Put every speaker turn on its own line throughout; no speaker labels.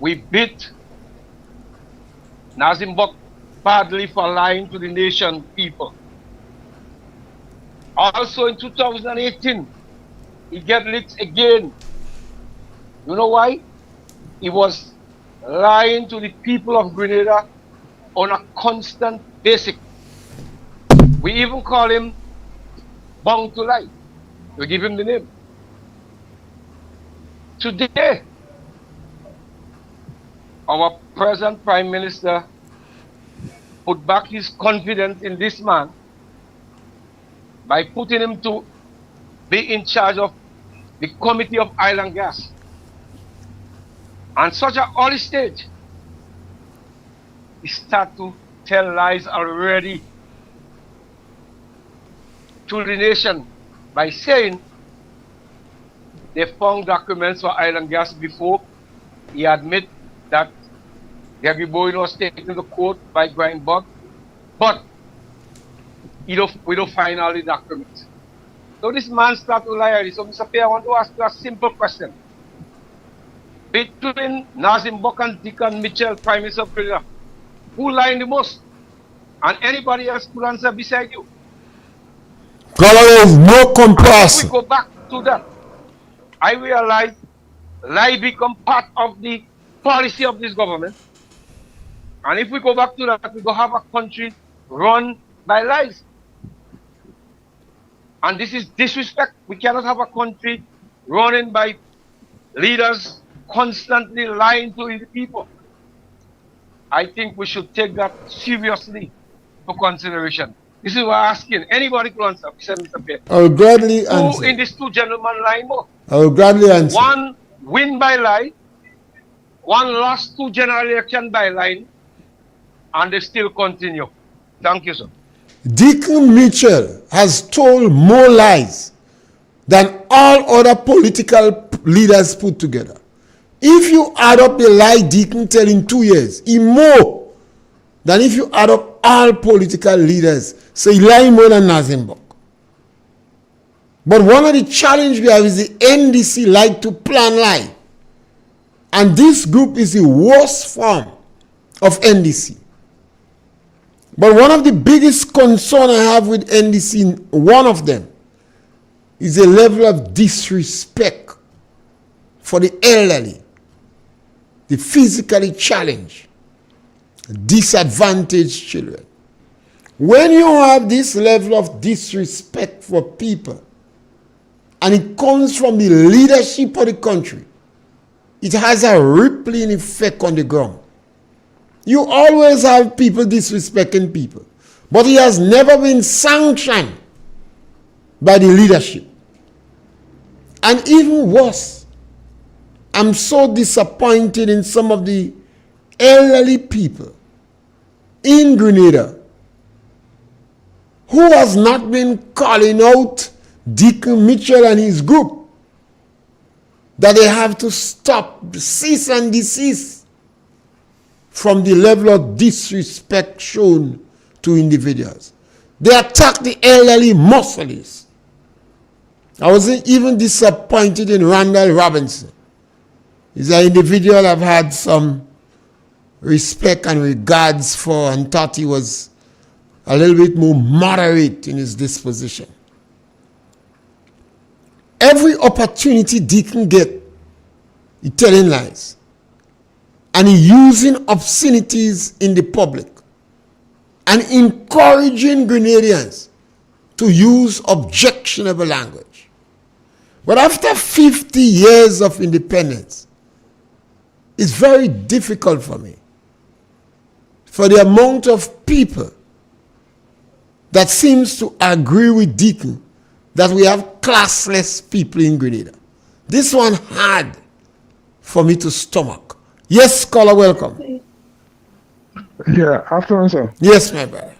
We beat Nazim Bok badly for lying to the nation people. Also in 2018, he get licked again. You know why? He was lying to the people of Grenada on a constant basis. We even call him Bound to Lie. We give him the name. Today, our present Prime Minister put back his confidence in this man by putting him to be in charge of the Committee of Oil and Gas. And such an early stage, he start to tell lies already to the nation by saying they found documents for oil and gas before. He admit that Gary Bowen was taken to court by Grindberg, but we don't find all the documents. So this man start to lie. So Mr. Pierre, I want to ask you a simple question. Between Nazim Bok and Deacon Mitchell, Prime Minister of Grenada, who lying the most? And anybody else could answer beside you.
There is no comparison.
If we go back to that, I realize lie become part of the policy of this government. And if we go back to that, we go have a country run by lies. And this is disrespect. We cannot have a country running by leaders constantly lying to the people. I think we should take that seriously for consideration. This is what I'm asking. Anybody can answer, Mr. Pierre.
I will gladly answer.
Who in these two gentlemen lying more?
I will gladly answer.
One win by lie, one lost two general election by lie, and they still continue. Thank you, sir.
Deacon Mitchell has told more lies than all other political leaders put together. If you add up the lie Deacon tell in 2 years, he more than if you add up all political leaders. So he lie more than Nazim Bok. But one of the challenges we have is the NDC like to plan lie. And this group is the worst form of NDC. But one of the biggest concerns I have with NDC, one of them, is a level of disrespect for the elderly, the physically challenged, disadvantaged children. When you have this level of disrespect for people, and it comes from the leadership of the country, it has a rippling effect on the ground. You always have people disrespecting people, but it has never been sanctioned by the leadership. And even worse, I'm so disappointed in some of the elderly people in Grenada who has not been calling out Deacon Mitchell and his group that they have to stop, cease and desist from the level of disrespect shown to individuals. They attack the elderly mercilessly. I wasn't even disappointed in Randall Robinson. He's an individual I've had some respect and regards for, and thought he was a little bit more moderate in his disposition. Every opportunity Deacon get, he telling lies. And he using obscenities in the public. And encouraging Grenadians to use objectionable language. But after 50 years of independence, it's very difficult for me, for the amount of people that seems to agree with Deacon that we have classless people in Grenada. This one hard for me to stomach. Yes, caller, welcome.
Yeah, afternoon, sir.
Yes, my brother.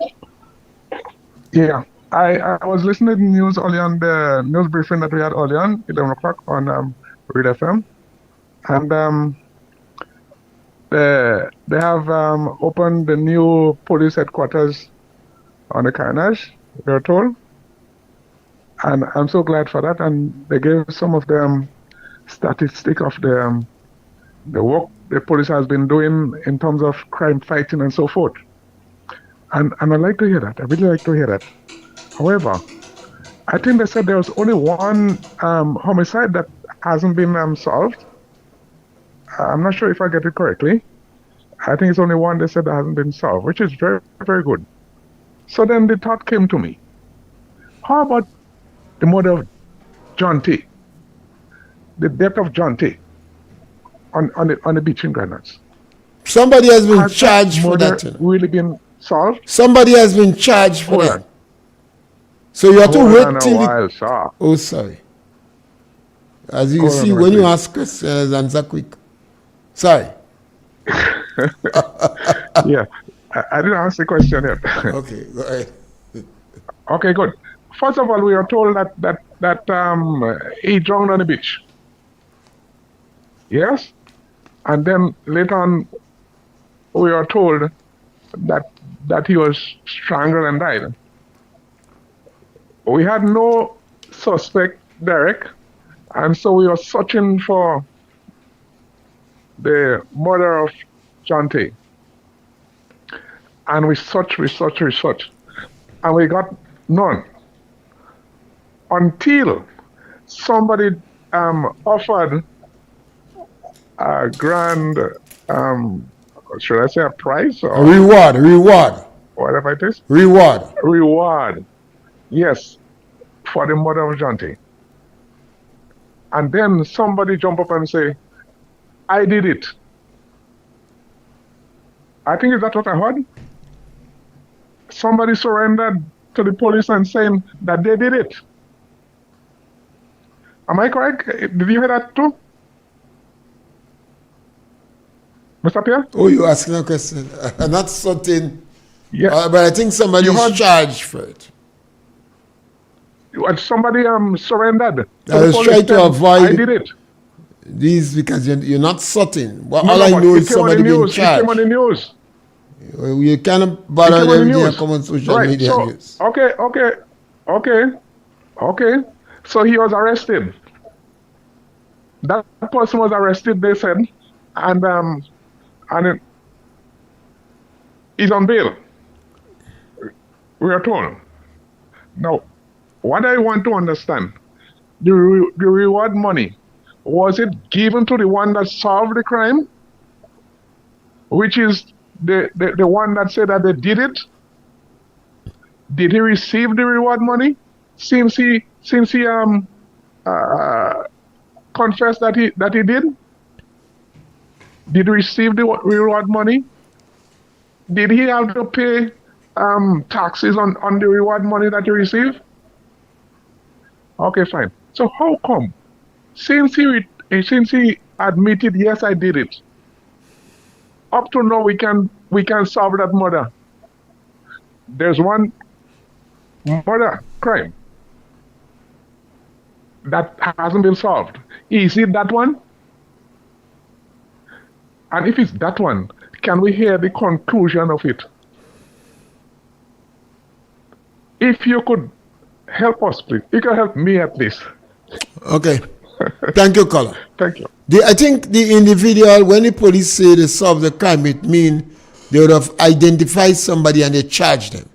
Yeah, I was listening to the news earlier on, the news briefing that we had earlier on, 11 o'clock on Read FM. And they have opened the new police headquarters on the Carnage, we're told. And I'm so glad for that. And they gave some of them statistic of the work the police has been doing in terms of crime fighting and so forth. And I like to hear that. I really like to hear that. However, I think they said there was only one homicide that hasn't been solved. I'm not sure if I get it correctly. I think it's only one they said that hasn't been solved, which is very, very good. So then the thought came to me. How about the murder of John T? The death of John T on the beach in Grenada.
Somebody has been
Has
charged for
murder
that. You know.
really been solved?
Somebody has been charged for
Hold
that.
on.
So you have to
Hold
wait
on a
till
while, sir.
Oh, sorry. As you
Hold on
see,
a
when you
minute.
ask questions, answer quick. Sorry.
Yeah, I didn't ask the question yet.
Okay, go ahead.
Okay, good. First of all, we are told that he drowned on the beach. Yes, and then later on, we are told that he was strangled and died. We had no suspect, Derek, and so we were searching for the murder of John T. And we searched, and we got none. Until somebody offered a grand, should I say a prize
A
or
reward,
whatever it is?
reward.
Reward, yes, for the murder of John T. And then somebody jump up and say, I did it. I think is that what I heard? Somebody surrendered to the police and saying that they did it. Am I correct? Did you hear that too? Mr. Pierre?
Oh, you're asking a question. I'm not certain,
Yeah.
but I think somebody
You
is
heard-
charged for it.
Somebody surrendered.
I was
police
trying to
saying,
avoid
I did it.
These because you're not certain. Well,
No,
all
no,
I
but
know
it
is
came on the
somebody being
news. It came on the
charged.
news.
You cannot bother
It came on the
them. They
news.
come on social
Right,
media
so,
news.
Okay. So he was arrested. That person was arrested, they said, and he's on bail. We are told. Now, what I want to understand, the reward money, was it given to the one that solved the crime, which is the one that said that they did it? Did he receive the reward money since he confessed that he did? Did he receive the reward money? Did he have to pay taxes on the reward money that he received? Okay, fine. So how come, since he admitted, yes, I did it, up to now we can solve that murder? There's one murder crime that hasn't been solved. Is it that one? And if it's that one, can we hear the conclusion of it? If you could help us, please. You can help me at least.
Okay. Thank you, caller.
Thank you.
I think the individual, when the police say they solve the crime, it means they would have identified somebody and they charged them.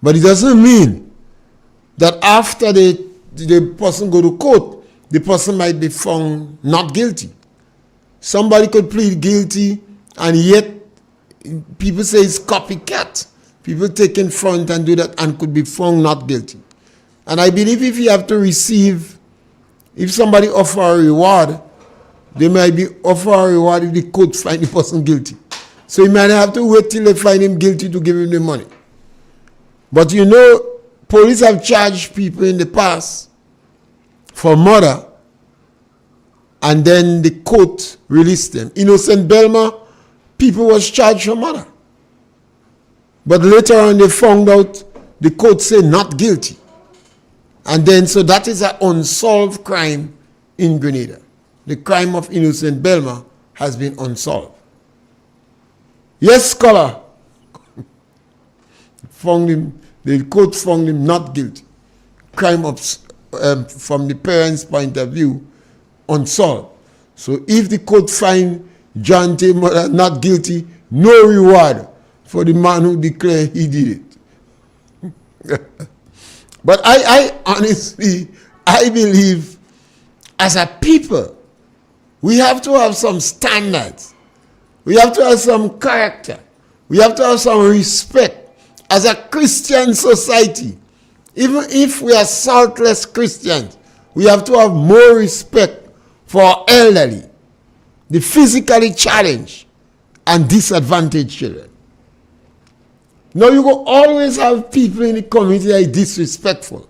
But it doesn't mean that after the person go to court, the person might be found not guilty. Somebody could plead guilty and yet people say it's copycat. People take in front and do that and could be found not guilty. And I believe if you have to receive, if somebody offer a reward, they might be offer a reward if the court find the person guilty. So you might have to wait till they find him guilty to give him the money. But you know, police have charged people in the past for murder and then the court released them. Innocent Belma, people was charged for murder. But later on they found out the court said not guilty. And then, so that is an unsolved crime in Grenada. The crime of Innocent Belma has been unsolved. Yes, scholar. Found him, the court found him not guilty. Crime of, from the parents' point of view, unsolved. So if the court find John T. Mother not guilty, no reward for the man who declared he did it. But I honestly, I believe as a people, we have to have some standards. We have to have some character. We have to have some respect. As a Christian society, even if we are saltless Christians, we have to have more respect for our elderly, the physically challenged, and disadvantaged children. Now, you will always have people in the community that are disrespectful.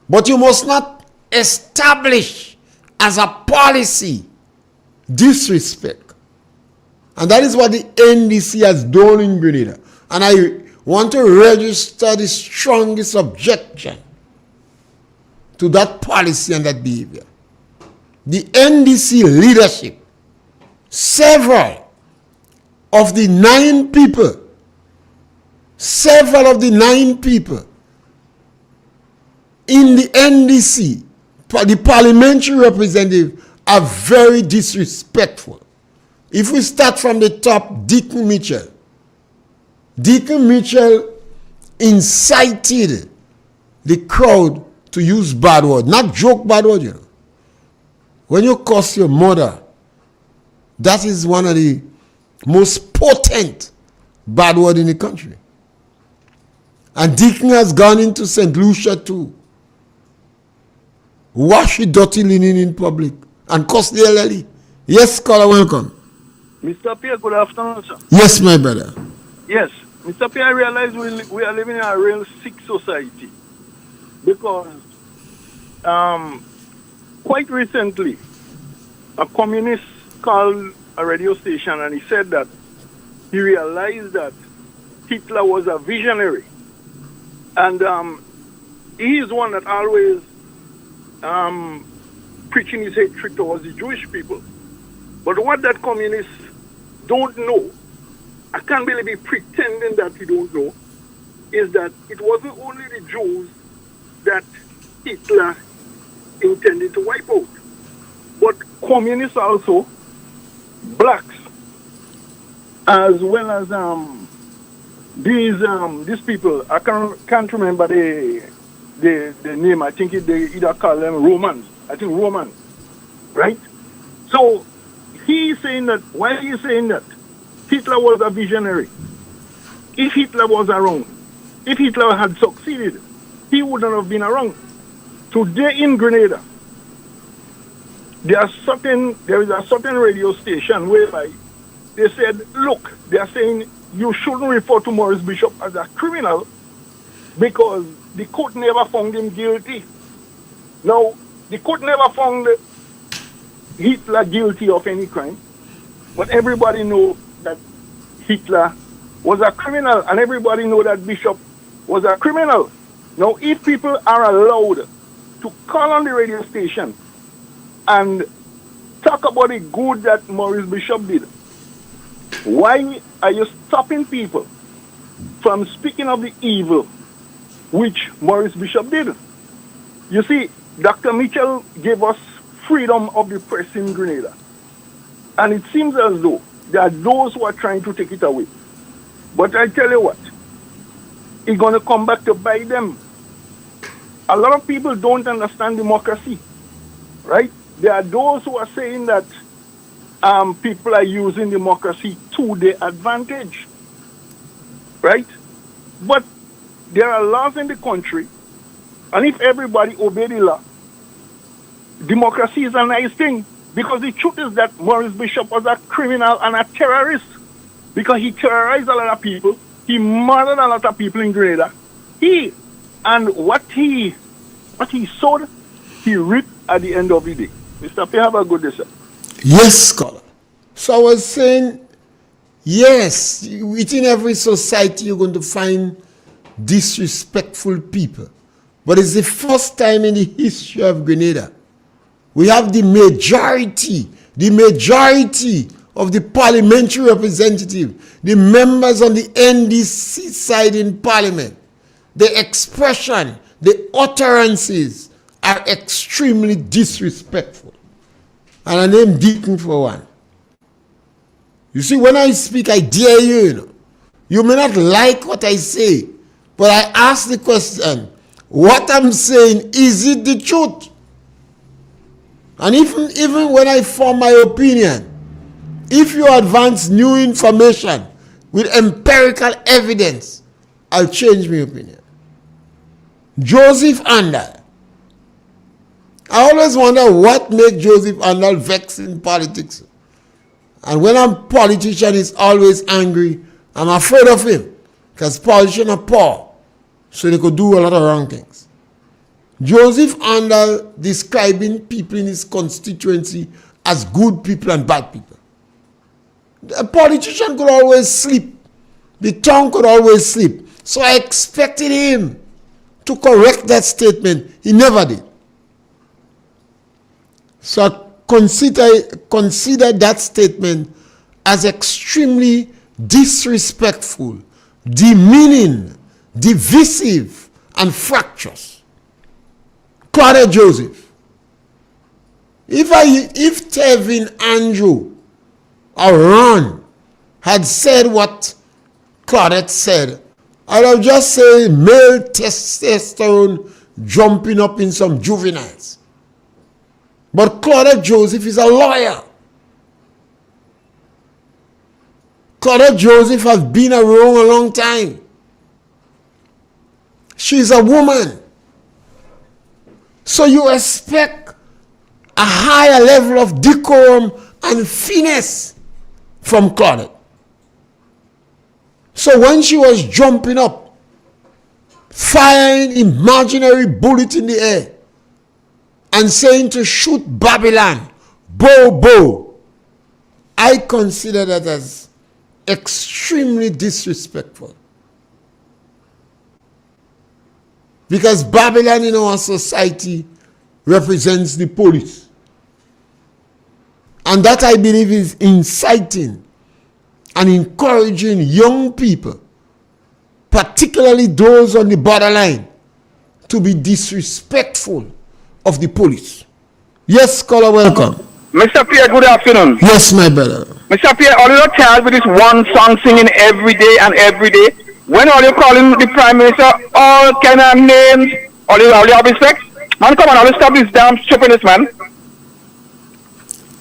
But you must not establish as a policy disrespect. And that is what the NDC has done in Grenada. And I want to register the strongest objection to that policy and that behavior. The NDC leadership, several of the 9 people in the NDC, the parliamentary representative, are very disrespectful. If we start from the top, Deacon Mitchell incited the crowd to use bad words, not joke bad words, you know. When you curse your mother, that is one of the most potent bad words in the country. And Deacon has gone into St. Lucia too. Wash the dirty linen in public and curse the elderly. Yes, caller, welcome.
Mr. Pierre, good afternoon, sir.
Yes, my brother.
Yes, Mr. Pierre, I realize we are living in a real sick society because quite recently, a communist called a radio station and he said that he realized that Hitler was a visionary. And he is one that always preaching his hatred towards the Jewish people. But what that communist don't know, I can't believe he pretending that he don't know, is that it wasn't only the Jews that Hitler intended to wipe out, but communists also, blacks, as well as these people. I can't remember the name. I think they either call them Romans. I think Roman, right? So he's saying that. Why he's saying that Hitler was a visionary. If Hitler was around, if Hitler had succeeded, he wouldn't have been around. Today in Grenada, there is a certain radio station whereby they said, look, they are saying you shouldn't refer to Maurice Bishop as a criminal because the court never found him guilty. Now, the court never found Hitler guilty of any crime, but everybody knows that Hitler was a criminal, and everybody knows that Bishop was a criminal. Now, if people are allowed to call on the radio station and talk about the good that Maurice Bishop did, why are you stopping people from speaking of the evil which Maurice Bishop did? You see, Dr. Mitchell gave us freedom of the press in Grenada. And it seems as though there are those who are trying to take it away. But I tell you what, it's going to come back to bite them. A lot of people don't understand democracy, right? There are those who are saying that people are using democracy to their advantage, right? But there are laws in the country, and if everybody obey the law, democracy is a nice thing. Because the truth is that Maurice Bishop was a criminal and a terrorist. Because he terrorized a lot of people. He murdered a lot of people in Grenada. What he sowed, he reaped at the end of the day. Mr. P, have a good day, sir.
Yes, scholar. So I was saying, yes, within every society you're going to find disrespectful people. But it's the first time in the history of Grenada we have the majority of the parliamentary representative, the members on the NDC side in parliament, the expression, the utterances are extremely disrespectful. And I name Deacon for one. You see, when I speak, I dare you, you know. You may not like what I say, but I ask the question, what I'm saying, is it the truth? And even when I form my opinion, if you advance new information with empirical evidence, I'll change my opinion. Joseph Andal. I always wonder what makes Joseph Andal vex in politics. And when a politician is always angry, I'm afraid of him. Because politicians are poor, so they could do a lot of wrong things. Joseph Andal describing people in his constituency as good people and bad people. A politician could always sleep. The tongue could always sleep. So I expected him to correct that statement. He never did. So I consider that statement as extremely disrespectful, demeaning, divisive, and fractious. Claudia Joseph. If Tevin Andrew or Ron had said what Claudette said, I would have just say male testosterone jumping up in some juveniles. But Claudia Joseph is a lawyer. Claudia Joseph has been around a long time. She's a woman. So you expect a higher level of decorum and finesse from Claudette. So when she was jumping up, firing imaginary bullets in the air, and saying to shoot Babylon, bo, I consider that as extremely disrespectful. Because Babylon in our society represents the police. And that, I believe, is inciting and encouraging young people, particularly those on the borderline, to be disrespectful of the police. Yes, caller, welcome.
Mr. Pierre, good afternoon.
Yes, my brother.
Mr. Pierre, all you child with this one song singing every day and every day. When are you calling the Prime Minister all kind of names? All you have respect? Man, come on, I'll stop this damn stupidness, man.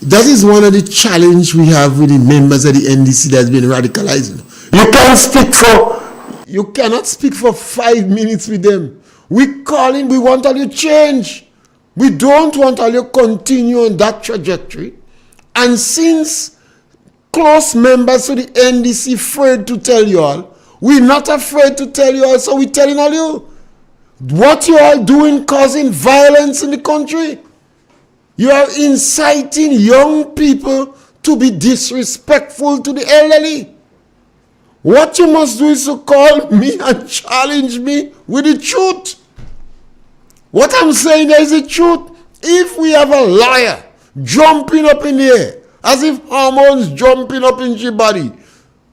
That is one of the challenge we have with the members of the NDC that's been radicalizing. You cannot speak for 5 minutes with them. We calling, we want all you change. We don't want all you continue on that trajectory. And since close members of the NDC afraid to tell you all, we're not afraid to tell you all, so we're telling all you. What you all doing causing violence in the country? You are inciting young people to be disrespectful to the elderly. What you must do is to call me and challenge me with the truth. What I'm saying there is the truth. If we have a liar jumping up in the air, as if hormones jumping up in your body,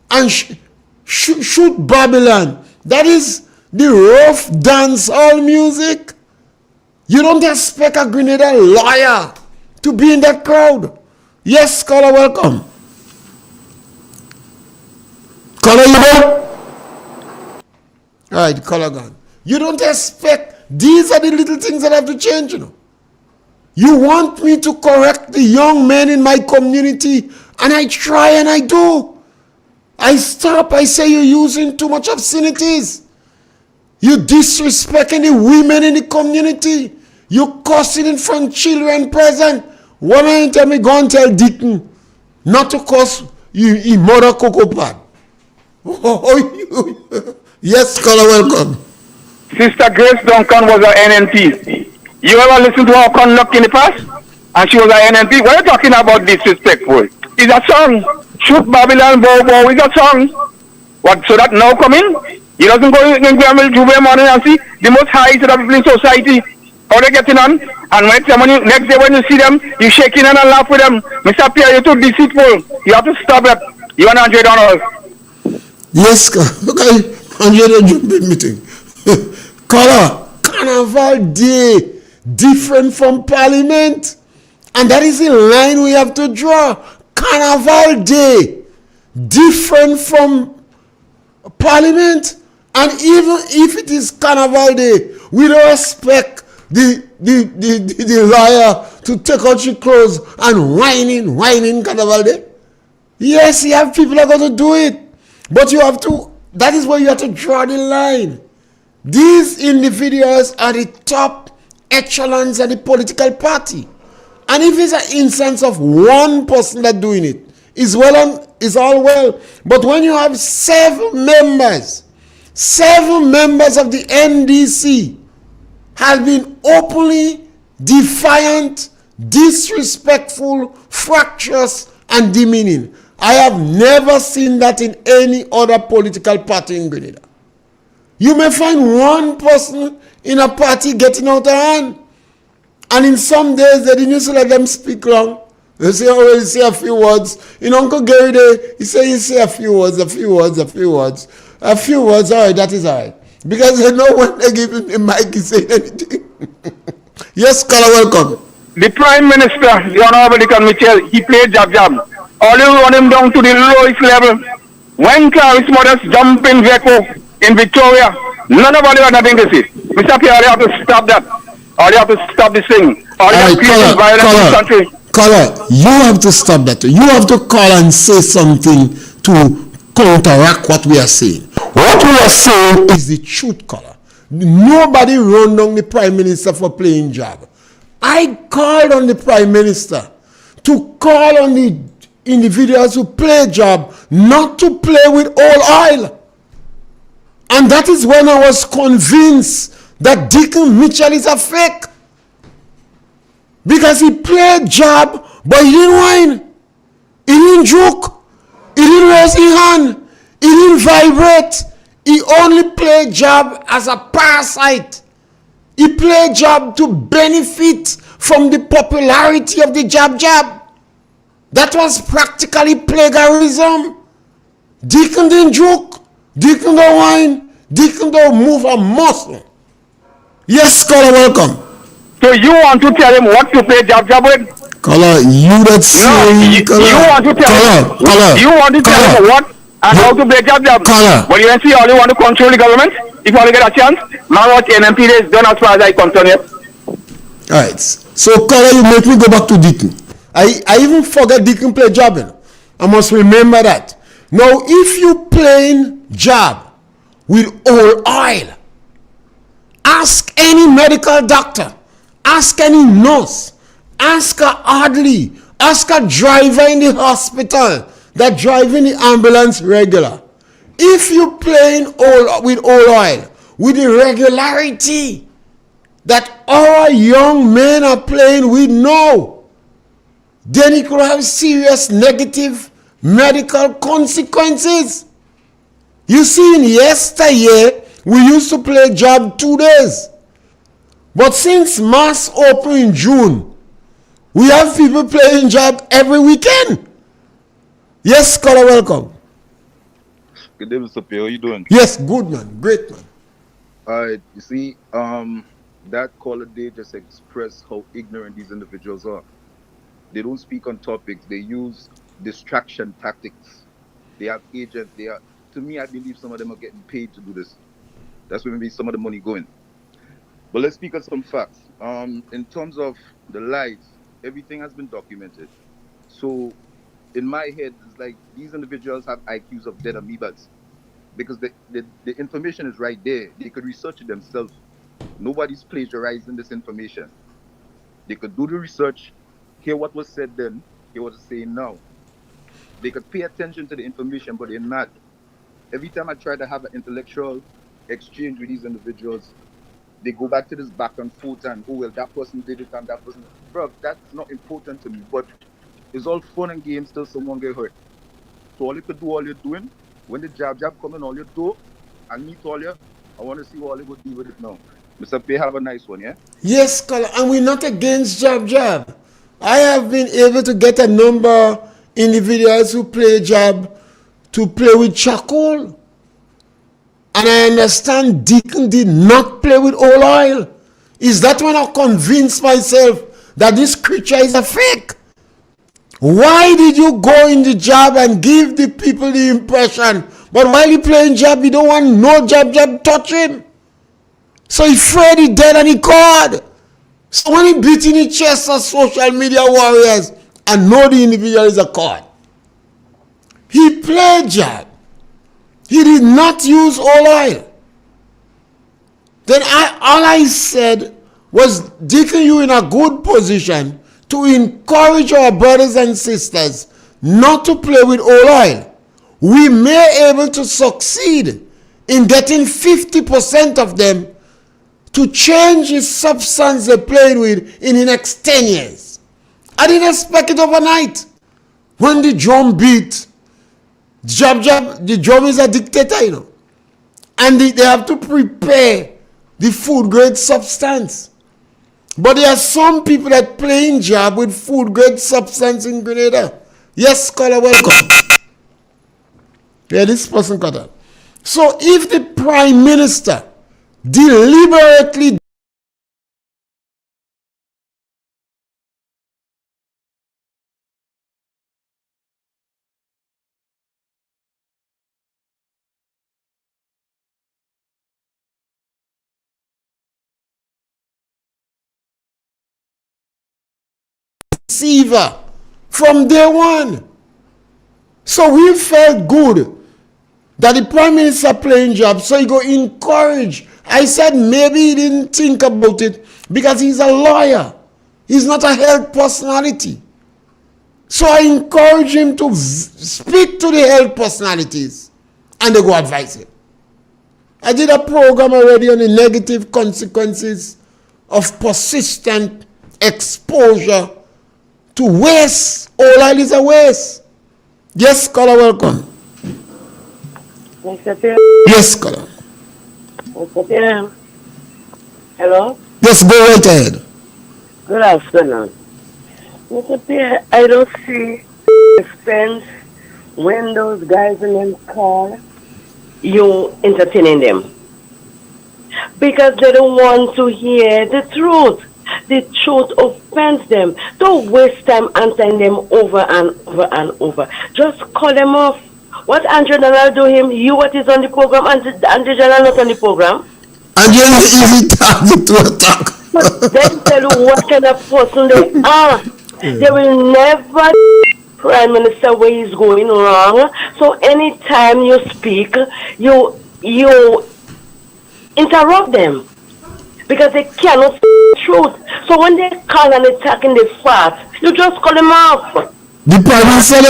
and shoot Babylon, that is the rough dance hall music. You don't expect a Grenada lawyer to be in that crowd. Yes, caller, welcome. Caller, you there? All right, caller gone. You don't expect, these are the little things that have to change, you know. You want me to correct the young men in my community, and I try and I do. I stop, I say you're using too much obscenities. You disrespecting the women in the community. You cussing in front of children present. One man tell me, go and tell Deacon not to cuss you mother cocoa pad. Yes, caller, welcome.
Sister Grace Duncan was an NNP. You ever listen to her conduct in the past? And she was an NNP. What are you talking about disrespectful? It's a song. Shoot Babylon, Bow, is a song. What, so that now come in? You doesn't go in Juve morning and see the most high sort of people in society, how they getting on, and next day when you see them, you shaking and laugh with them. Mr. Pierre, you're too deceitful. You have to stop it. You want $100.
Yes, okay, $100 meeting. Caller, Carnival Day, different from Parliament. And that is the line we have to draw. Carnival Day. different from Parliament. And even if it is Carnival Day, we don't expect the lawyer to take out your clothes and whining Carnival Day. Yes, you have people that are going to do it. But you have to, that is where you have to draw the line. These individuals are the top echelons of the political party. And if it's an instance of one person that doing it, is all well. But when you have 7 members of the NDC have been openly defiant, disrespectful, fractious, and demeaning. I have never seen that in any other political party in Grenada. You may find one person in a party getting out of hand. And in some days, they didn't used to let them speak long. They say, oh, you say a few words. In Uncle Gary Day, he say a few words. A few words, all right, that is all right. Because they know when they give him the mic, he say anything. Yes, caller, welcome.
The Prime Minister, the Honorable Deacon Mitchell, he played jab. All you run him down to the lowest level. When Clarice Mothers jump in Veco in Victoria, none of you have nothing to say. Mr. Pierre, you have to stop that. Or you have to stop this thing. Or you have to create violence in the country.
Caller, you have to stop that. You have to call and say something to counteract what we are saying. What we are saying is the truth, caller. Nobody run down the Prime Minister for playing jab. I called on the Prime Minister to call on the individuals who play jab not to play with all oil. And that is when I was convinced that Deacon Mitchell is a fake. Because he played jab, but he didn't whine. He didn't joke. He didn't raise his hand. He didn't vibrate. He only played jab as a parasite. He played jab to benefit from the popularity of the jab. That was practically plagiarism. Deacon didn't joke. Deacon don't whine. Deacon don't move a muscle. Yes, caller, welcome.
So you want to tell him what to play jab with?
Caller, you that saying,
you want to tell him. You want to tell him what and how to play jab.
Caller.
But you can see all you want to control the government. If you want to get a chance, now what NMP is done as far as I concern yet.
Alright. So caller, you make me go back to Deacon. I even forget Deacon play jabbing. I must remember that. Now, if you playing jab with oil, ask any medical doctor, ask any nurse, ask a orderly, ask a driver in the hospital that driving the ambulance regular. If you playing with oil, with the regularity that our young men are playing with now, then it could have serious negative medical consequences. You see, in yesteryear, we used to play jab 2 days. But since mass open in June, we have people playing jab every weekend. Yes, caller, welcome.
Good day, Mr. Pierre. How you doing?
Yes, good man, great man.
Alright, you see, that caller day just expressed how ignorant these individuals are. They don't speak on topics. They use distraction tactics. They have agents. To me, I believe some of them are getting paid to do this. That's where maybe some of the money going. But let's speak on some facts. In terms of the lies, everything has been documented. So, in my head, it's like these individuals have IQs of dead amoebas. Because the information is right there. They could research it themselves. Nobody's plagiarizing this information. They could do the research, hear what was said then, hear what is saying now. They could pay attention to the information, but they're not. Every time I try to have an intellectual exchange with these individuals, they go back to this back and forth and, oh, well, that person did it and that person. Bro, that's not important to me, but it's all fun and games till someone get hurt. So all you could do, all you're doing, when the jab come in, all you do, and meet all you, I want to see what all you go do with it now. Mr. Pierre, have a nice one, yeah?
Yes, caller, and we're not against jab. I have been able to get a number of individuals who play jab to play with charcoal. And I understand Deacon did not play with oil. Is that when I convinced myself that this creature is a fake? Why did you go in the job and give the people the impression, but while you playing job, you don't want no job touch him? So he afraid he dead and he called. So when he beat in the chest of social media warriors and know the individual is a card, he played job. He did not use oil. Then all I said was, Deacon, you in a good position to encourage our brothers and sisters not to play with oil. We may able to succeed in getting 50% of them to change the substance they played with in the next 10 years. I didn't expect it overnight. When the drum beat, the drum is a dictator, you know. And they have to prepare the food grade substance. But there are some people that playing job with food grade substance in Grenada. Yes, scholar, welcome. Yeah, this person got that. So if the Prime Minister deliberately deceiver from day one. So we felt good that the Prime Minister playing job, so he go encourage. I said maybe he didn't think about it because he's a lawyer. He's not a health personality. So I encourage him to speak to the health personalities and they go advise him. I did a program already on the negative consequences of persistent exposure to waste. Oil is a waste. Yes, caller, welcome.
Mr. Pierre.
Yes, caller.
Mr. Pierre. Hello?
Yes, go right ahead.
Good afternoon. Mr. Pierre, I don't see expense when those guys in them call you entertaining them. Because they don't want to hear the truth. The truth offends them. Don't waste time answering them over and over and over. Just call them off. What Andrew General do him? You what is on the program? Andrew General not on the program?
Andrew is easy target to attack.
But then tell you what kind of person they are. They will never Prime Minister where he's going wrong. So anytime you speak, you interrupt them. Because they cannot say the truth. So when they call and attack in the fast, you just call them off.
The Prime Minister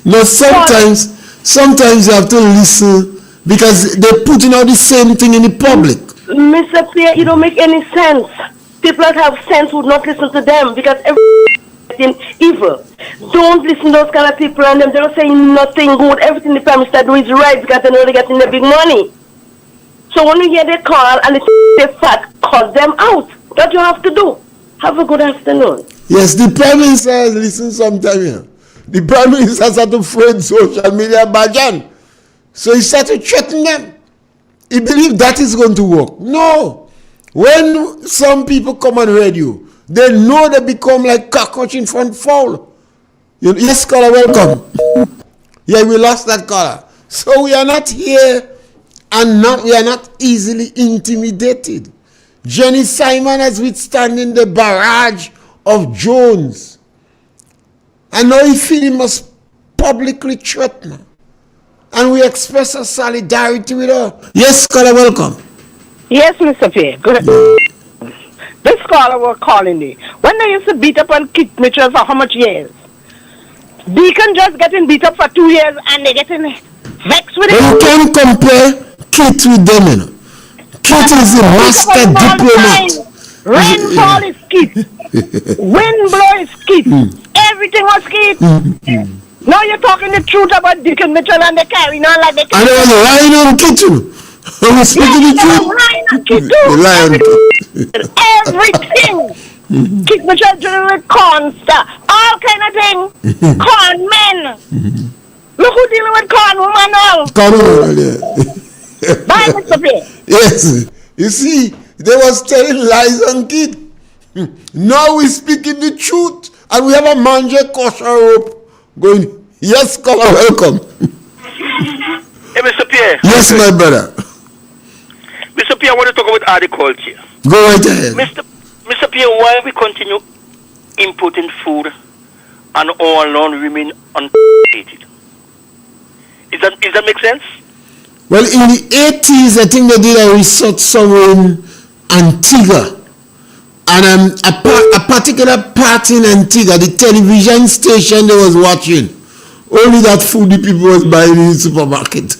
no, sometimes you have to listen because they're putting out the same thing in the public.
Mr. Pierre, it don't make any sense. People that have sense would not listen to them because everything evil. Don't listen to those kind of people and them. They're saying nothing good. Everything the Prime Minister do is right because they know they're getting the big money. So when you hear the call and they fat, call them out. What you have to do. Have a good afternoon.
Yes, the Prime Minister has listened sometime here. The Prime Minister started to friend social media bajan. So he started threatening them. He believed that is going to work. No. When some people come on radio, they know they become like cockroach in front fowl. Yes, caller, welcome. Yeah, we lost that caller. So we are not here and we are not easily intimidated. Jenny Simon has withstanding the barrage of Jones. And now he feel he must publicly threaten her. And we express our solidarity with her. Yes, caller, welcome.
Yes, Mr. Pierre. Good. This caller was calling me. When they used to beat up on Kit Mitchell for how much years? Deacon just getting beat up for 2 years and they getting vexed with it.
You can't compare Kit with them, you know. Kit is the master diplomat.
Rainfall is Kit. Wind blow is Kit. Everything was Kit. Now you're talking the truth about Deacon Mitchell and they carrying on like they can.
And they was lying on Kit too. I was speaking the truth.
Lying on Kit too. Everything. Kit Mitchell dealing with corn stuff. All kind of things. Corn men. Look who dealing with corn woman now.
Corn woman, yeah.
Bye, Mr. Pierre.
Yes. You see, they was telling lies on Kit. Now we speaking the truth And we have a manje kosher rope going, yes, caller, welcome.
Hey, Mr. Pierre.
Yes, my brother.
Mr. Pierre, I want to talk about agriculture.
Go right ahead.
Mr. Pierre, why we continue importing food and our land remain uncultivated? Is that make sense?
Well, in the 80s, I think they did a research somewhere in Antigua. And a particular part in Antigua, the television station they was watching, only that food the people was buying in the supermarket.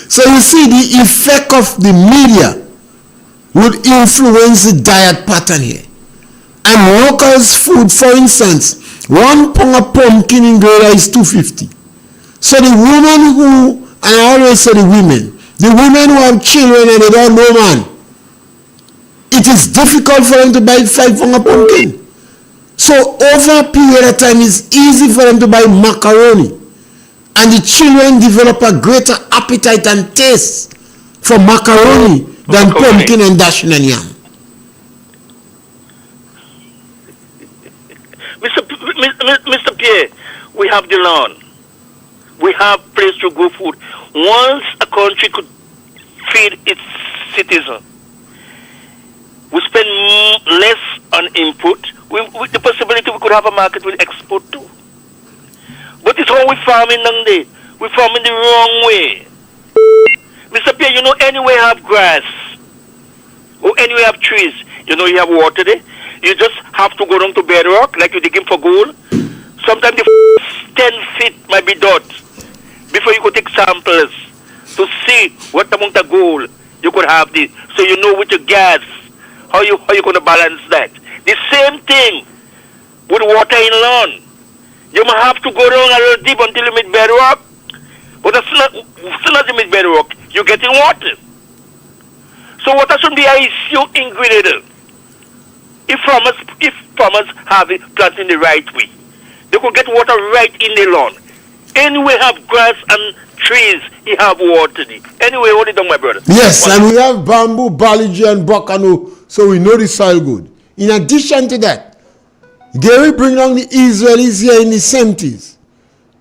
So you see, the effect of the media would influence the diet pattern here. And locals' food, for instance, 1 pound of pumpkin in Grenada is $2.50. So the women who, and I always say the women who have children and they don't know man, it is difficult for them to buy 5 pounds of pumpkin. So over a period of time, it's easy for them to buy macaroni. And the children develop a greater appetite and taste for macaroni than pumpkin and dashing and yam.
Mr. Pierre, we have the land. We have place to grow food. Once a country could feed its citizens, we spend less on input. With the possibility we could have a market with export too. But it's how we farming nowadays. We're farming the wrong way. Mr. Pierre, you know, anywhere you have grass or anywhere you have trees, you know you have water there. You just have to go down to bedrock like you're digging for gold. Sometimes the 10 feet might be dot before you could take samples to see what amount of gold you could have this. So you know with your gas how you going to balance that. The same thing with water in land. You might have to go down a little deep until you meet bedrock. But as soon as you meet bedrock, you're getting water. So water should be an issue in Grenada. If farmers have it planted in the right way, they could get water right in the lawn. Anywhere have grass and trees, you have water. Anyway, hold it down, my brother.
Yes, and we have bamboo, baligi, and bacano, so we know the soil good. In addition to that, Gary bring down the Israelis here in the 70s,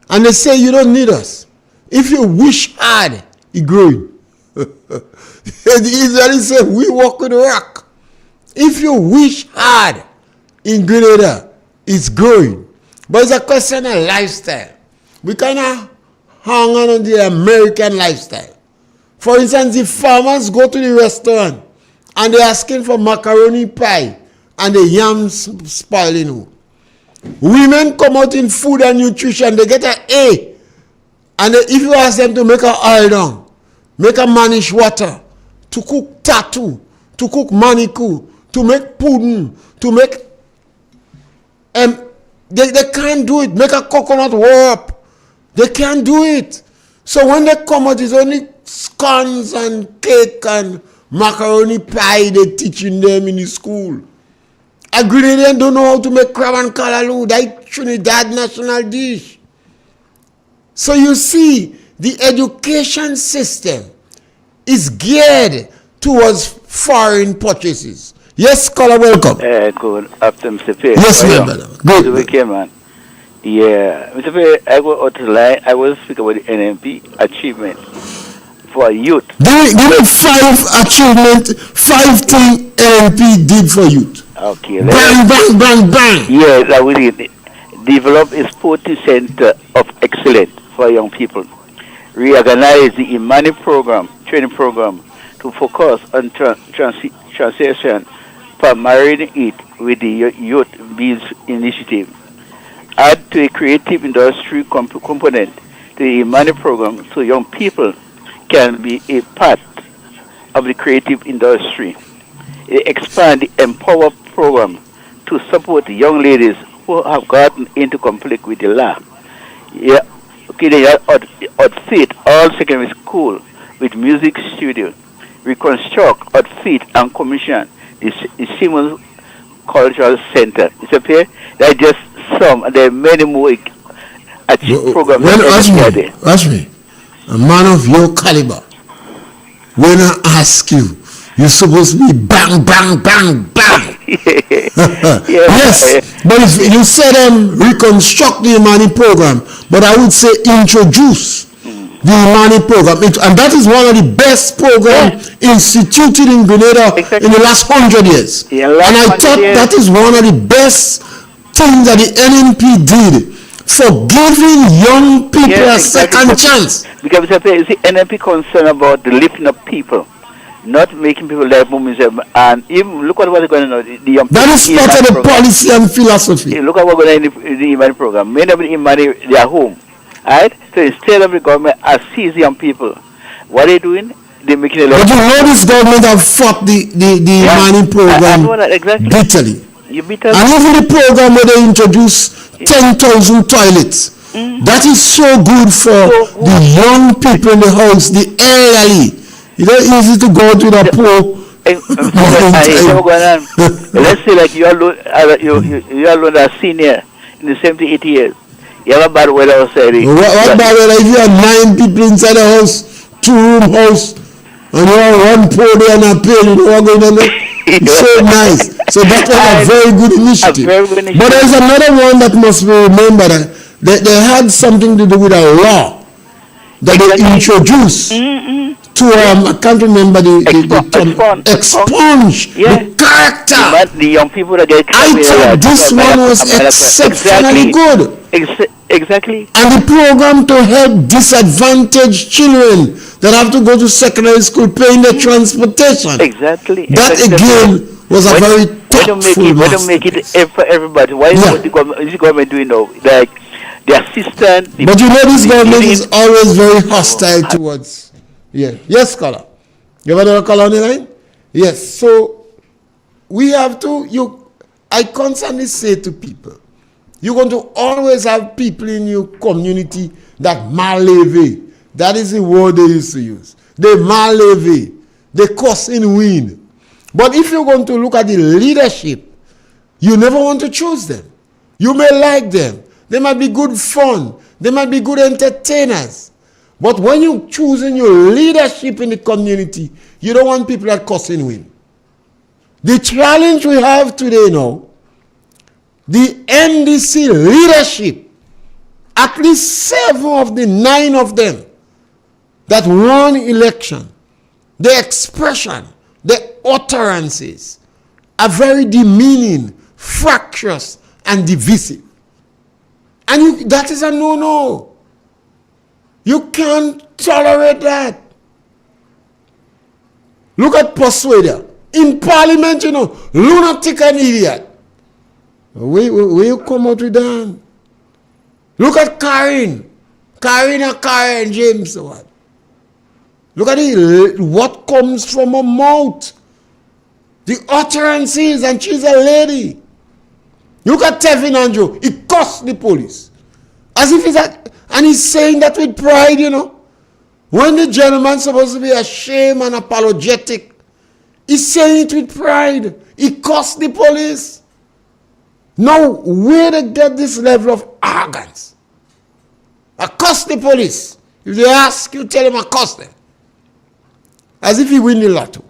and they say you don't need us. If you wish hard, it growing. The Israelis say we walk with the rock. If you wish hard in Grenada, it's growing. But it's a question of lifestyle. We kind of hang on the American lifestyle. For instance, if farmers go to the restaurant and they're asking for macaroni pie and the yams spoiling. Women come out in food and nutrition, they get an A. And if you ask them to make an oil down, make a manish water, to cook tattoo, to cook manicure, to make pudding, to make they can't do it. Make a coconut warp. They can't do it. So when they come out, it's only scones and cake and macaroni pie they're teaching them in the school. A Grenadian don't know how to make crab and callaloo. That's Trinidad national dish. So you see, the education system is geared towards foreign purchases. Yes, caller, welcome.
Good afternoon, Mr. Pierre.
Yes, my brother. Good.
Mr. Pierre, man. Yeah, Mr. Pierre, I go out the line. I will speak about the NMP achievement for youth.
Give me 5 achievements, 5 things NMP did for youth.
Okay.
Bang.
Yeah, that we did. Develop a sporting center of excellence for young people. Reorganize the Imani program, training program, to focus on transition from marrying it with the Youth Biz Initiative. Add to a creative industry component to the Imani program so young people can be a part of the creative industry. Expand the Empower program to support the young ladies who have gotten into conflict with the law. Yeah, okay, they outfit all secondary school with music studio. Reconstruct, outfit, and commission the Simmons Cultural Center. It's a pair. There are just some, and there are many more programs.
Ask me, a man of your caliber, when I ask you, you're supposed to be bang. Yes, but if you said reconstruct the Imani program, but I would say introduce the Imani program, and that is one of the best programs instituted in Grenada in the last 100 years. And I thought that is one of the best things that the NNP did for giving young people a second chance.
Because you see, NNP concerned about the lifting of people, not making people live more miserable. And even look at what's going on. The young
that is part of the policy and philosophy.
Look at what's going on in the Imani program. Many of the Imani, they are home. Right? So instead of the government assist young people, what are they doing? They're making a lot.
But you know this government have fought the Imani program bitterly. And even the program where they introduced 10,000 toilets. That is so good for the young people in the house, the elderly. It's not easy to go to the poor.
Let's say like you alone are senior in the 70, 80 years. You have a bad weather outside.
What bad weather? If you have 9 people inside the house, 2-room house, and you have one poor day and a pail, you know what going on there? It's so nice. So that was a very good initiative. But there's another one that must be remembered. They had something to do with a law that they introduced to I can't remember the term, expunge the character.
The young people that get
I thought this one was exceptionally good.
Exactly.
And the program to help disadvantaged children that have to go to secondary school paying their transportation.
Exactly.
That again was a very thoughtful
Why don't make it for everybody? Why is what the government doing now? Like the assistant.
But you know this government is always very hostile towards. Yes, caller. You have another caller on the line? Yes. So we have to. I constantly say to people, you're going to always have people in your community that maleve. That is the word they used to use. They maleve. They cuss in wind. But if you're going to look at the leadership, you never want to choose them. You may like them. They might be good fun. They might be good entertainers. But when you're choosing your leadership in the community, you don't want people that cuss in wind. The challenge we have today now, the NDC leadership, at least 7 of the 9 of them that won election, the expression, the utterances are very demeaning, fractious, and divisive. And that is a no-no. You can't tolerate that. Look at Persuader. In Parliament, lunatic and idiot. Where you come out with that? Look at Karen James. What? Look at what comes from her mouth. The utterances, and she's a lady. Look at Tevin Andrew. He cussed the police. As if and he's saying that with pride, When the gentleman's supposed to be ashamed and apologetic, he's saying it with pride. He cussed the police. Now, where to get this level of arrogance? I cuss the police. If they ask you, tell them I cuss them. As if he win the lotto.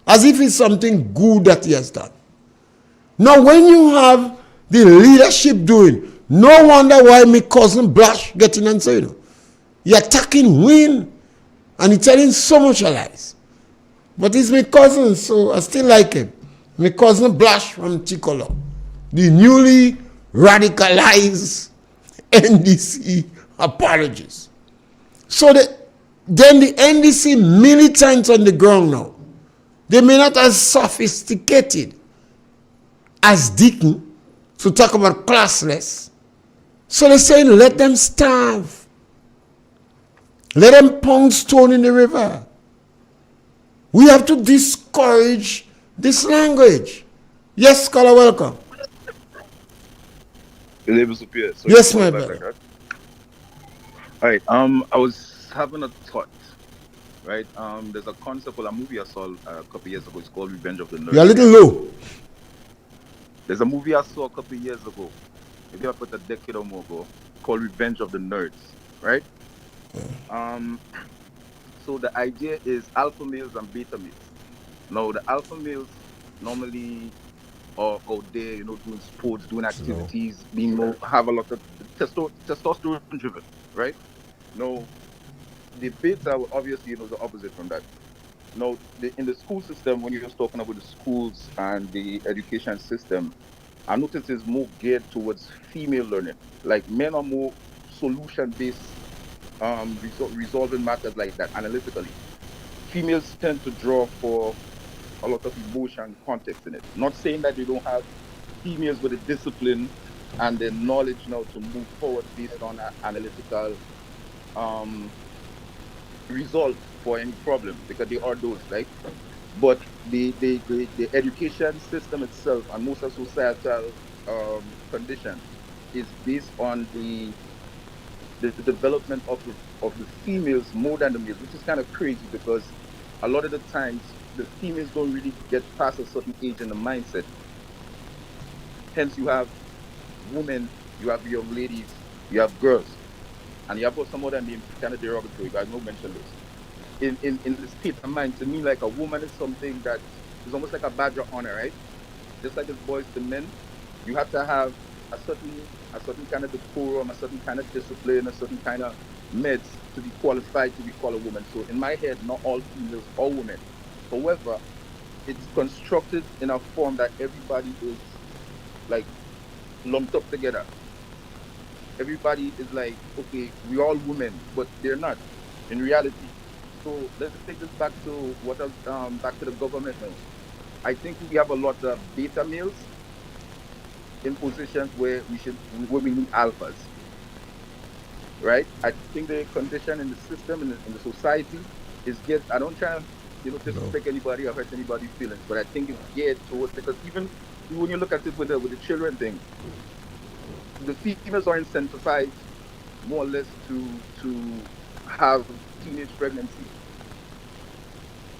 As if it's something good that he has done. Now, when you have the leadership doing, no wonder why my cousin blush getting answered. He attacking Win, and he telling so much lies. But he's my cousin, so I still like him. My cousin Blush from Chicolo, the newly radicalized NDC apologists. So then the NDC militants on the ground now, they may not as sophisticated as Deacon to talk about classless. So they're saying, let them starve. Let them pound stone in the river. We have to discourage this language. Yes, scholar, welcome. Yes, my brother.
All right. I was having a thought. Right. There's a concept or a movie I saw a couple years ago. It's called Revenge of the Nerds.
You're a little low.
There's a movie I saw a couple years ago. Maybe I put a decade or more ago. Called Revenge of the Nerds. Right. So the idea is alpha males and beta males. Now the alpha males normally are out there, doing sports, doing activities, being more, have a lot of testosterone driven, right? No, the beta obviously the opposite from that. Now, in the school system, when you're just talking about the schools and the education system, I notice is more geared towards female learning. Like men are more solution based, resolving matters like that analytically. Females tend to draw for a lot of emotion context in it. Not saying that they don't have females with the discipline and the knowledge now to move forward based on analytical um, resolve for any problem, because they are those, right? But the education system itself and most of societal condition is based on the development of the females more than the males, which is kind of crazy because a lot of the times the females don't really get past a certain age in the mindset. Hence, you have women, you have young ladies, you have girls, and you have got some other names kind of derogatory, but I won't mention those. In the state of mind, to me, like a woman is something that is almost like a badge of honor, right? Just like it's boys to men, you have to have a certain kind of decorum, a certain kind of discipline, a certain kind of meds to be qualified to be called a woman. So in my head, not all females are women. However, it's constructed in a form that everybody is like lumped up together. Everybody is like, okay, we're all women, but they're not in reality. So let's take this back to back to the government now. I think we have a lot of beta males in positions where we need alphas, right? I think the condition in the system in the society is geared. I don't try to disrespect anybody or hurt anybody's feelings, but I think it's geared towards, because even when you look at it with the children thing, the females are incentivized more or less to have teenage pregnancy.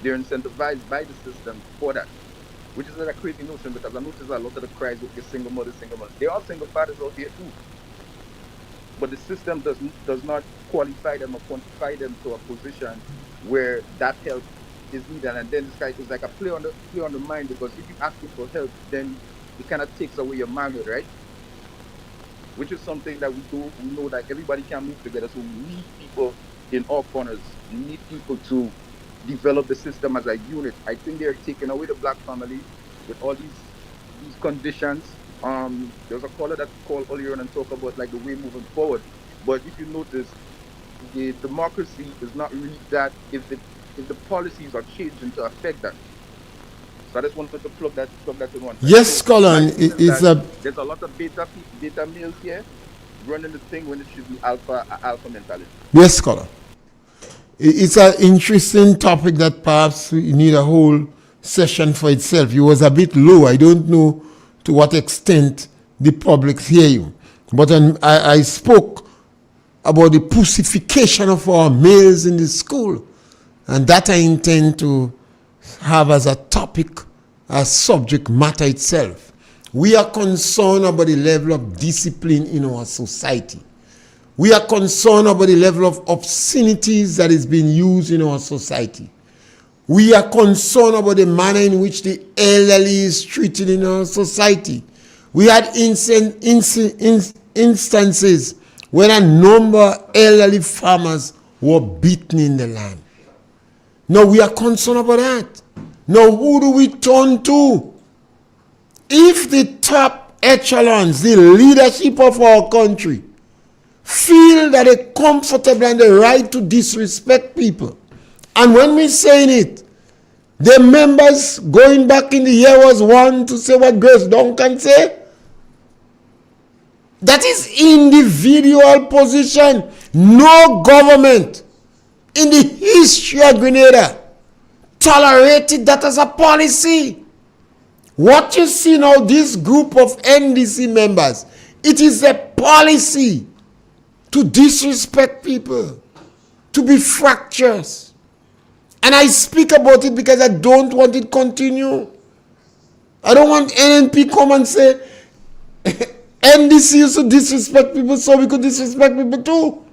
They're incentivized by the system for that, which is a crazy notion, because I notice a lot of the cries with your single mothers. There are single fathers out here too, but the system does not qualify them or quantify them to a position where that help is needed. And then it's like a play on the mind, because if you ask for help, then it kind of takes away your manhood, right? Which is something that we know that everybody can move together. So we need people in all corners. We need people to develop the system as a unit. I think they're taking away the black family with all these conditions. There's a caller that called earlier on and talk about like the way moving forward. But if you notice, the democracy is not really that if the policies are changing to affect that. So I just wanted to plug that in one.
Yes,
so
Colin,
there's a lot of beta males here running the thing when it should be alpha mentality.
Yes, Colin. It's an interesting topic that perhaps we need a whole session for itself. You was a bit low. I don't know to what extent the public hear you. But I spoke about the pussification of our males in the school. And that I intend to have as a topic, a subject matter itself. We are concerned about the level of discipline in our society. We are concerned about the level of obscenities that is being used in our society. We are concerned about the manner in which the elderly is treated in our society. We had instances when a number of elderly farmers were beaten in the land. Now we are concerned about that. Now who do we turn to? If the top echelons, the leadership of our country, feel that they're comfortable and the right to disrespect people, and when we're saying it, the members going back in the year was one to say what Grace Duncan say. That is individual position. No government in the history of Grenada tolerated that as a policy. What you see now, this group of NDC members, it is a policy to disrespect people, to be fractious. And I speak about it because I don't want it to continue. I don't want NNP come and say, NDC used to disrespect people, so we could disrespect people too.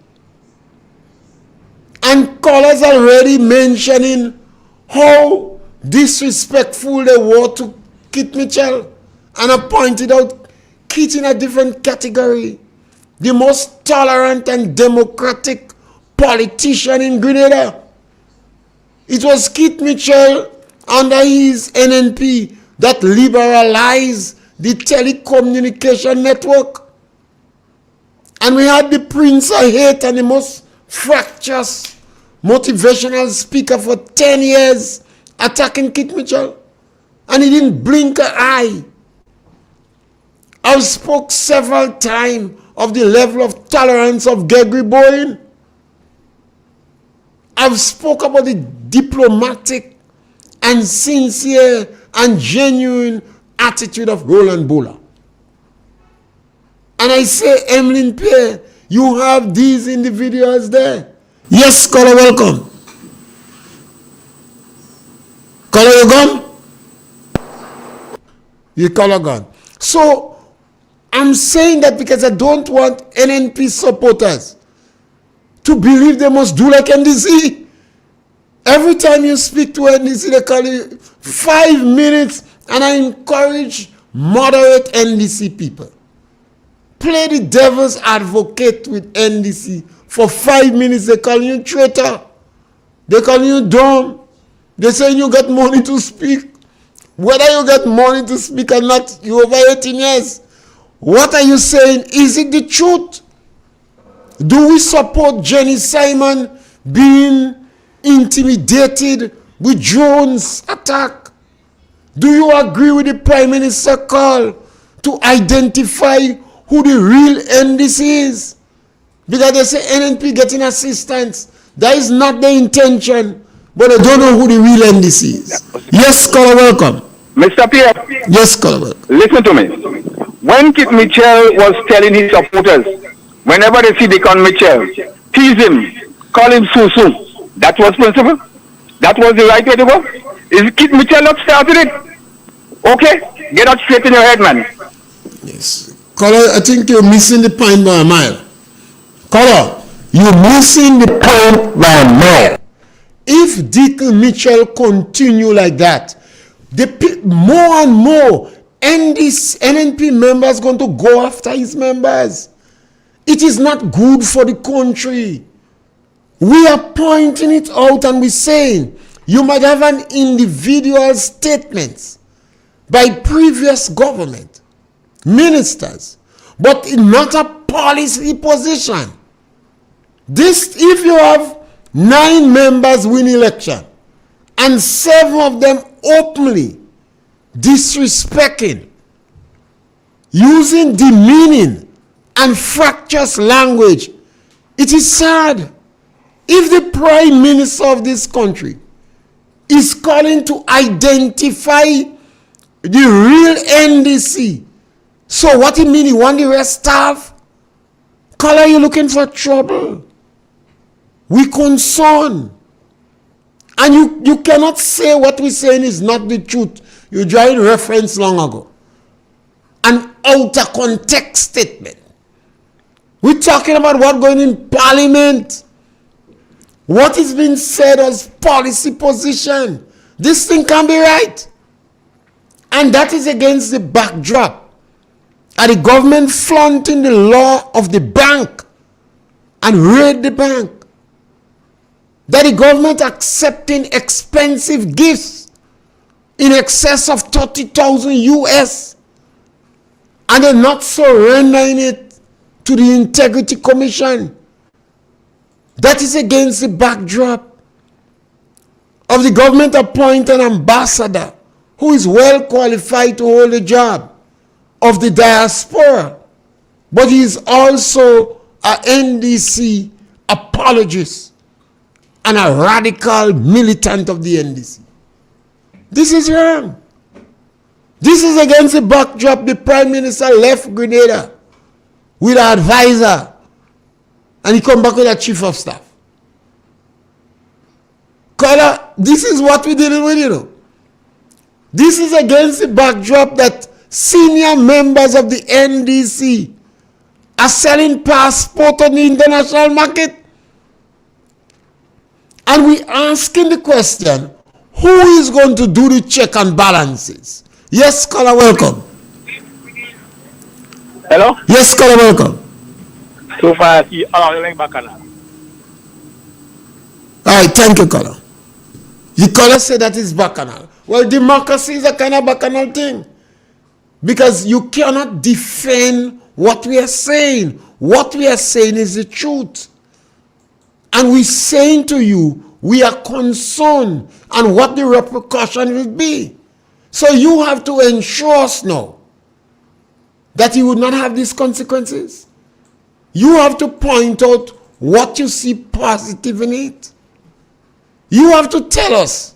And callers already mentioning how disrespectful they were to Kit Mitchell And I pointed out Kit in a different category. The most tolerant and democratic politician in Grenada. It was Kit Mitchell under his NNP that liberalized the telecommunication network. And we had the Prince of Hate and the most fractious motivational speaker for 10 years attacking Kit Mitchell. And he didn't blink an eye. I've spoke several times of the level of tolerance of Gregory Bowen. I've spoke about the diplomatic and sincere and genuine attitude of Roland Bola. And I say, Emmeline Pierre, you have these individuals there. Yes, caller, welcome. Caller, you gone? You caller gone. So, I'm saying that because I don't want NNP supporters to believe they must do like NDC. Every time you speak to NDC, they call you 5 minutes, and I encourage moderate NDC people. Play the devil's advocate with NDC. For 5 minutes, they call you traitor. They call you dumb. They say you get money to speak. Whether you get money to speak or not, you over 18 years. What are you saying? Is it the truth? Do we support Jenny Simon being intimidated with drones attack? Do you agree with the Prime Minister call to identify who the real NDC is? Because they say NNP getting assistance. That is not the intention, but they don't know who the real NDC is. Yes, caller, welcome.
Mr. Pierre.
Yes, caller, welcome.
Listen to me. When Kit Mitchell was telling his supporters, whenever they see Deacon Mitchell, tease him, call him Susu, that was principle? That was the right way to go? Is Kit Mitchell not started it? Okay, get that straight in your head, man.
Yes. Caller, I think you're missing the point by a mile. Caller, you're missing the point by a mile. If Deacon Mitchell continue like that, more and more NNP members going to go after his members. It is not good for the country. We are pointing it out and we're saying you might have an individual statements by previous government, ministers, but not a policy position. This, if you have 9 members win election and 7 of them openly disrespecting, using demeaning and fractious language, it is sad. If the Prime Minister of this country is calling to identify the real NDC, so what it mean? He want the rest staff? Caller, you looking for trouble? We concern. And you cannot say what we're saying is not the truth. You drawing reference long ago. An out of context statement. We're talking about what going in Parliament. What is being said as policy position. This thing can be right. And that is against the backdrop of the government flaunting the law of the bank and raid the bank. That the government accepting expensive gifts in excess of 30,000 US and they're not surrendering it to the Integrity Commission. That is against the backdrop of the government appointing an ambassador who is well qualified to hold the job of the diaspora, but he is also an NDC apologist and a radical militant of the NDC. This is wrong. This is against the backdrop the Prime Minister left Grenada with an advisor and he come back with a chief of staff. Caller, this is what we're dealing with, you know. This is against the backdrop that senior members of the NDC are selling passports on the international market. And we asking the question, who is going to do the check and balances? Yes, caller, welcome.
Hello?
Yes, caller, welcome.
So far, you are like Bacchanal.
All right, thank you, caller. The caller said that is bacchanal. Well, democracy is a kind of bacchanal thing. Because you cannot defend what we are saying. What we are saying is the truth. And we're saying to you, we are concerned and what the repercussion will be. So you have to ensure us now that you would not have these consequences. You have to point out what you see positive in it. You have to tell us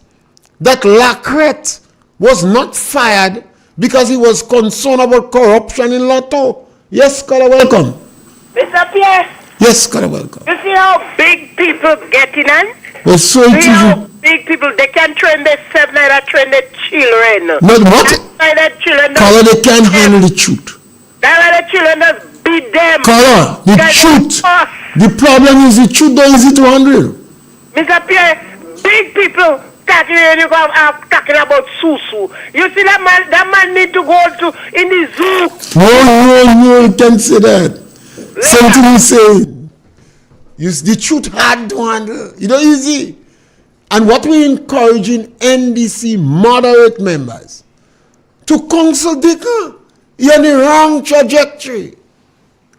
that Lacrette was not fired because he was concerned about corruption in Lotto. Yes, caller, welcome.
Mr. Pierre.
Yes, caller, welcome.
You see how big people getting on?
Well, so it
See how
is.
big people, they can train themselves like they train their children.
Not what?
That's why the children
Caller, they can't handle the truth.
That's why the children just beat them.
Caller, the truth. The problem is the truth that is easy to handle.
Mr. Pierre, big people talking and you go talking about Susu. You see that man need to go to in the zoo.
No, you can't say that. Something you say. The truth hard to handle. You know, easy. And what we encouraging NDC moderate members to counsel Dicker. You're on the wrong trajectory.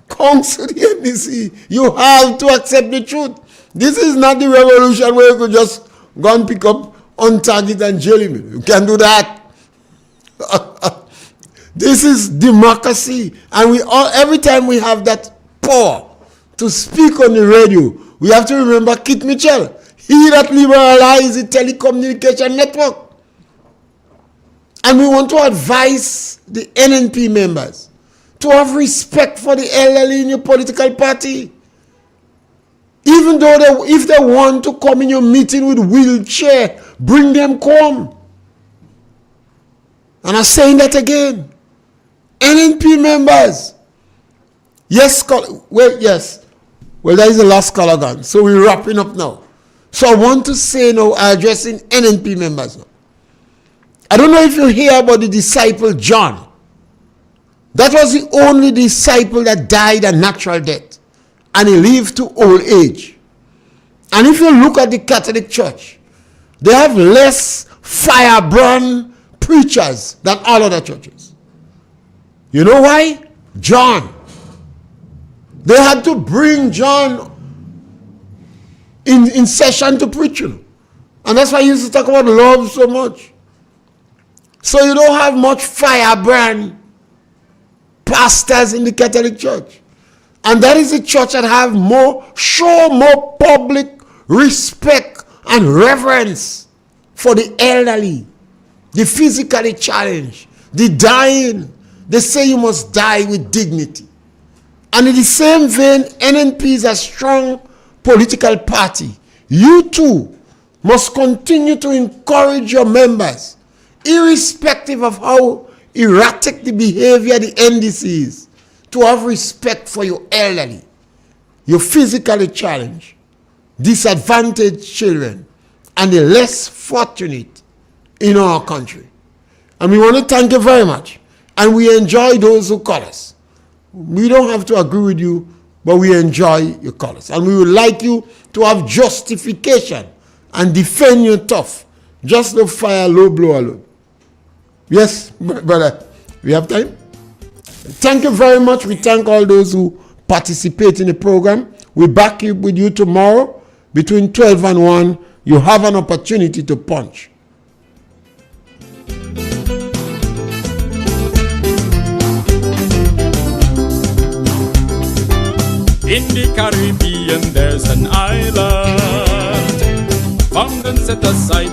Counsel the NDC. You have to accept the truth. This is not the revolution where you could just go and pick up on target and jail him. You can't do that. This is democracy. And we all, every time we have that power to speak on the radio, we have to remember Kit Mitchell. He that liberalized the telecommunication network. And we want to advise the NNP members to have respect for the elderly in your political party. Even though if they want to come in your meeting with wheelchair, bring them come. And I'm saying that again. NNP members. Yes, yes. Well, that is the last caller gone. So we're wrapping up now. So I want to say now, addressing NNP members now. I don't know if you hear about the disciple John. That was the only disciple that died a natural death. And he lived to old age. And if you look at the Catholic Church, they have less firebrand preachers than all other churches. You know why? John. They had to bring John in session to preach. And that's why he used to talk about love so much. So you don't have much firebrand pastors in the Catholic Church. And that is a church that have show more public respect and reverence for the elderly, the physically challenged, the dying. They say you must die with dignity. And in the same vein, NNP is a strong political party. You too must continue to encourage your members, irrespective of how erratic the behavior the NDC is, to have respect for your elderly, your physically challenged, disadvantaged children, and the less fortunate in our country. And we want to thank you very much. And we enjoy those who call us. We don't have to agree with you, but we enjoy your callers. And we would like you to have justification and defend you tough. Just no fire, low blow alone. Yes, brother, we have time? Thank you very much. We thank all those who participate in the program. We'll back with you tomorrow between 12 and 1. You have an opportunity to punch.
In the Caribbean there's an island found and set aside